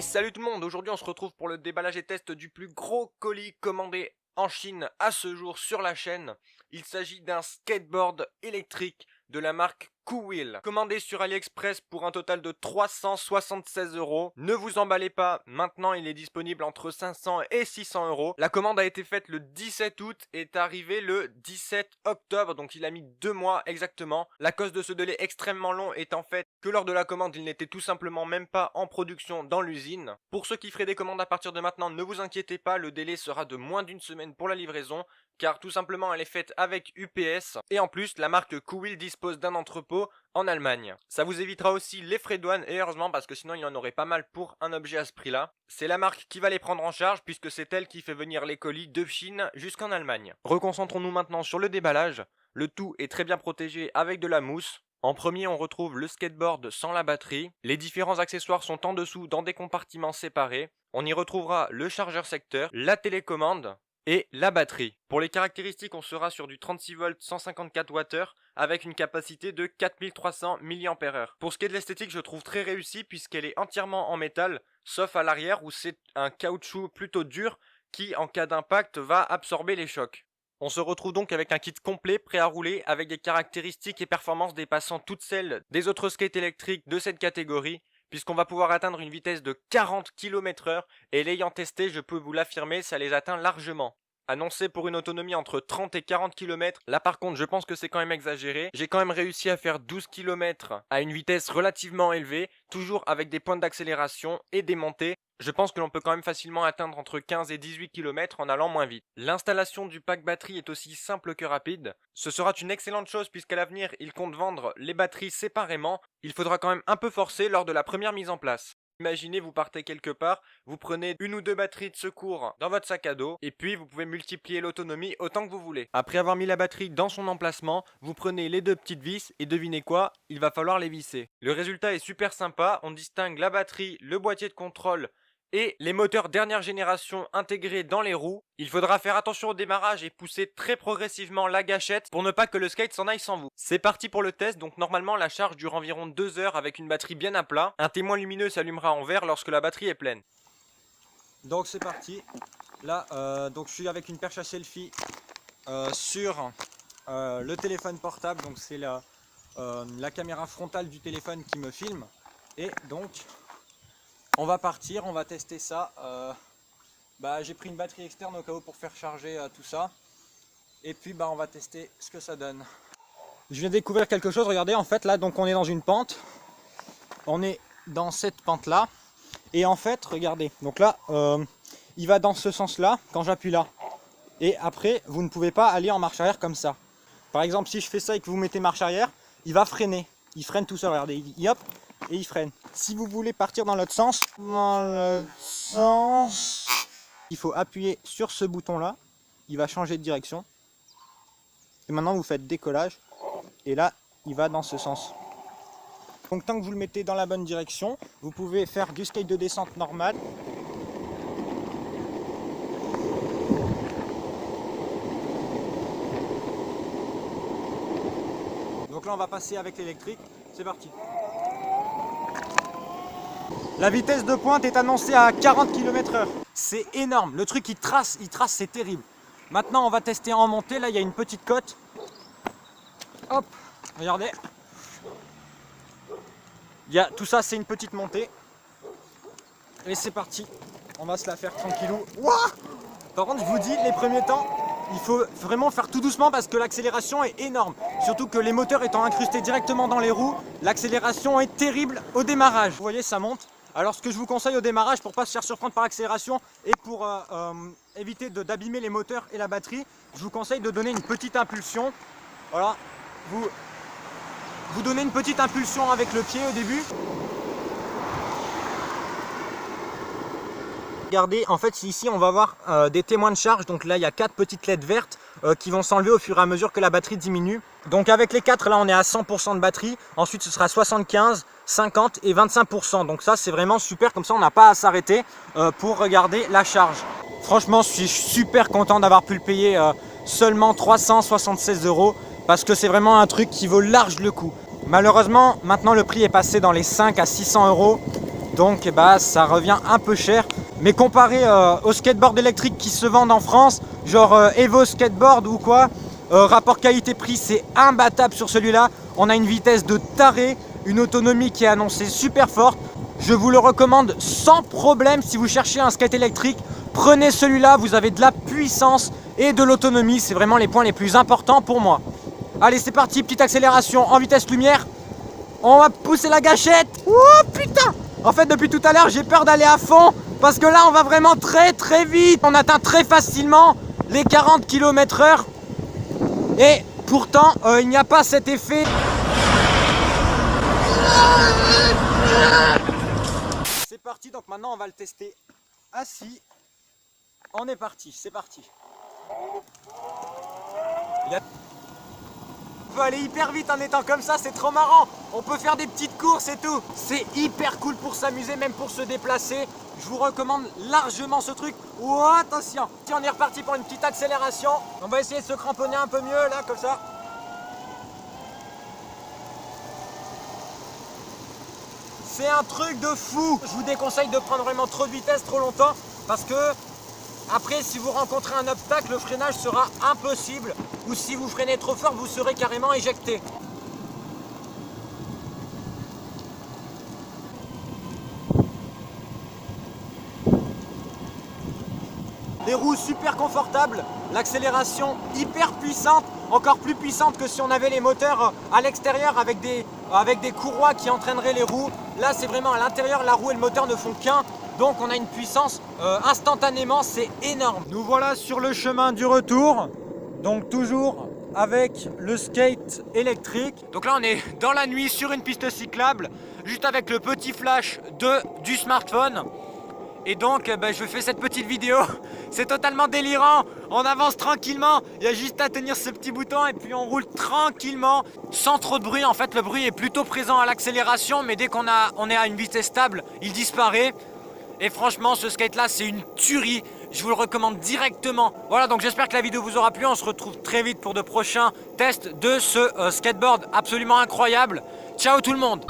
salut tout le monde, aujourd'hui on se retrouve pour le déballage et test du plus gros colis commandé en Chine à ce jour sur la chaîne. Il s'agit d'un skateboard électrique de la marque Coolwheel, commandé sur AliExpress pour un total de 376 €. Ne vous emballez pas, maintenant il est disponible entre 500 et 600 €. La commande a été faite le 17 août et est arrivée le 17 octobre, donc il a mis 2 mois exactement. La cause de ce délai extrêmement long est en fait que lors de la commande il n'était tout simplement même pas en production dans l'usine. Pour ceux qui feraient des commandes à partir de maintenant, ne vous inquiétez pas, le délai sera de moins d'une semaine pour la livraison, car tout simplement elle est faite avec UPS, et en plus la marque Coolwheel dispose d'un entrepôt en Allemagne. Ça vous évitera aussi les frais de douane, et heureusement parce que sinon il y en aurait pas mal pour un objet à ce prix là. C'est la marque qui va les prendre en charge puisque c'est elle qui fait venir les colis de Chine jusqu'en Allemagne. Reconcentrons-nous maintenant sur le déballage. Le tout est très bien protégé avec de la mousse. En premier, on retrouve le skateboard sans la batterie. Les différents accessoires sont en dessous dans des compartiments séparés. On y retrouvera le chargeur secteur, la télécommande et la batterie. Pour les caractéristiques, on sera sur du 36 volts 154 Wh avec une capacité de 4300 mAh. Pour ce qui est de l'esthétique, je trouve très réussi puisqu'elle est entièrement en métal, sauf à l'arrière où c'est un caoutchouc plutôt dur qui, en cas d'impact, va absorber les chocs. On se retrouve donc avec un kit complet prêt à rouler avec des caractéristiques et performances dépassant toutes celles des autres skates électriques de cette catégorie, puisqu'on va pouvoir atteindre une vitesse de 40 km/h et l'ayant testé, je peux vous l'affirmer, ça les atteint largement. Annoncé pour une autonomie entre 30 et 40 km, là par contre je pense que c'est quand même exagéré. J'ai quand même réussi à faire 12 km à une vitesse relativement élevée, toujours avec des pointes d'accélération et des montées. Je pense que l'on peut quand même facilement atteindre entre 15 et 18 km en allant moins vite. L'installation du pack batterie est aussi simple que rapide. Ce sera une excellente chose puisqu'à l'avenir, ils comptent vendre les batteries séparément. Il faudra quand même un peu forcer lors de la première mise en place. Imaginez, vous partez quelque part, vous prenez une ou deux batteries de secours dans votre sac à dos et puis vous pouvez multiplier l'autonomie autant que vous voulez. Après avoir mis la batterie dans son emplacement, vous prenez les deux petites vis et devinez quoi, il va falloir les visser. Le résultat est super sympa, on distingue la batterie, le boîtier de contrôle et les moteurs dernière génération intégrés dans les roues. Il faudra faire attention au démarrage et pousser très progressivement la gâchette pour ne pas que le skate s'en aille sans vous. C'est parti pour le test, donc normalement la charge dure environ 2 heures avec une batterie bien à plat. Un témoin lumineux s'allumera en vert lorsque la batterie est pleine. Donc c'est parti. Là, donc je suis avec une perche à selfie sur le téléphone portable, donc c'est la caméra frontale du téléphone qui me filme. Et donc on va partir, on va tester ça. J'ai pris une batterie externe au cas où pour faire charger tout ça. Et puis on va tester ce que ça donne. Je viens de découvrir quelque chose, regardez, en fait là donc on est dans une pente. On est dans cette pente là. Et en fait, regardez, donc là il va dans ce sens là quand j'appuie là. Et après, vous ne pouvez pas aller en marche arrière comme ça. Par exemple, si je fais ça et que vous mettez marche arrière, il va freiner. Il freine tout seul, regardez, hop, et il freine. Si vous voulez partir dans l'autre sens, il faut appuyer sur ce bouton là, il va changer de direction. Et maintenant vous faites décollage, et là il va dans ce sens. Donc tant que vous le mettez dans la bonne direction, vous pouvez faire du skate de descente normal. Donc là on va passer avec l'électrique, c'est parti. La vitesse de pointe est annoncée à 40 km/h. C'est énorme, le truc il trace, c'est terrible. Maintenant on va tester en montée, là il y a une petite côte. Hop, regardez. Tout ça c'est une petite montée. Et c'est parti, on va se la faire tranquillou. Ouah, par contre je vous dis, les premiers temps, il faut vraiment faire tout doucement parce que l'accélération est énorme. Surtout que les moteurs étant incrustés directement dans les roues, l'accélération est terrible au démarrage. Vous voyez, ça monte. Alors ce que je vous conseille au démarrage pour ne pas se faire surprendre par l'accélération et pour éviter d'abîmer les moteurs et la batterie, je vous conseille de donner une petite impulsion. Voilà, vous donnez une petite impulsion avec le pied au début. Regardez, en fait ici on va avoir des témoins de charge, donc là il y a 4 petites LED vertes qui vont s'enlever au fur et à mesure que la batterie diminue. Donc avec les 4 là on est à 100% de batterie, ensuite ce sera 75, 50 et 25%, donc ça c'est vraiment super, comme ça on n'a pas à s'arrêter pour regarder la charge. Franchement je suis super content d'avoir pu le payer seulement 376 € parce que c'est vraiment un truc qui vaut large le coup. Malheureusement maintenant le prix est passé dans les 5 à 600 €. Donc bah, ça revient un peu cher. Mais comparé aux skateboards électriques qui se vendent en France, genre Evo Skateboard ou quoi, rapport qualité-prix c'est imbattable sur celui-là. On a une vitesse de taré, une autonomie qui est annoncée super forte. Je vous le recommande sans problème si vous cherchez un skate électrique. Prenez celui-là, vous avez de la puissance et de l'autonomie. C'est vraiment les points les plus importants pour moi. Allez, c'est parti, petite accélération en vitesse lumière. On va pousser la gâchette. Oh putain! En fait, depuis tout à l'heure, j'ai peur d'aller à fond parce que là, on va vraiment très très vite. On atteint très facilement les 40 km/h. Et pourtant, il n'y a pas cet effet. C'est parti, donc maintenant, on va le tester assis. On est parti, c'est parti. On peut aller hyper vite en étant comme ça, c'est trop marrant. On peut faire des petites courses et tout. C'est hyper cool pour s'amuser, même pour se déplacer. Je vous recommande largement ce truc. Oh, attention, si on est reparti pour une petite accélération, on va essayer de se cramponner un peu mieux là, comme ça. C'est un truc de fou. Je vous déconseille de prendre vraiment trop de vitesse trop longtemps parce que après, si vous rencontrez un obstacle, le freinage sera impossible. Ou si vous freinez trop fort, vous serez carrément éjecté. Les roues super confortables, l'accélération hyper puissante, encore plus puissante que si on avait les moteurs à l'extérieur avec des courroies qui entraîneraient les roues. Là, c'est vraiment à l'intérieur, la roue et le moteur ne font qu'un. Donc on a une puissance instantanément, c'est énorme. Nous voilà sur le chemin du retour, donc toujours avec le skate électrique. Donc là on est dans la nuit sur une piste cyclable, juste avec le petit flash du smartphone. Et donc je fais cette petite vidéo, c'est totalement délirant, on avance tranquillement, il y a juste à tenir ce petit bouton et puis on roule tranquillement, sans trop de bruit. En fait le bruit est plutôt présent à l'accélération, mais dès qu'on est à une vitesse stable, il disparaît. Et franchement ce skate là c'est une tuerie, je vous le recommande directement. Voilà, donc j'espère que la vidéo vous aura plu, on se retrouve très vite pour de prochains tests de ce skateboard absolument incroyable. Ciao tout le monde!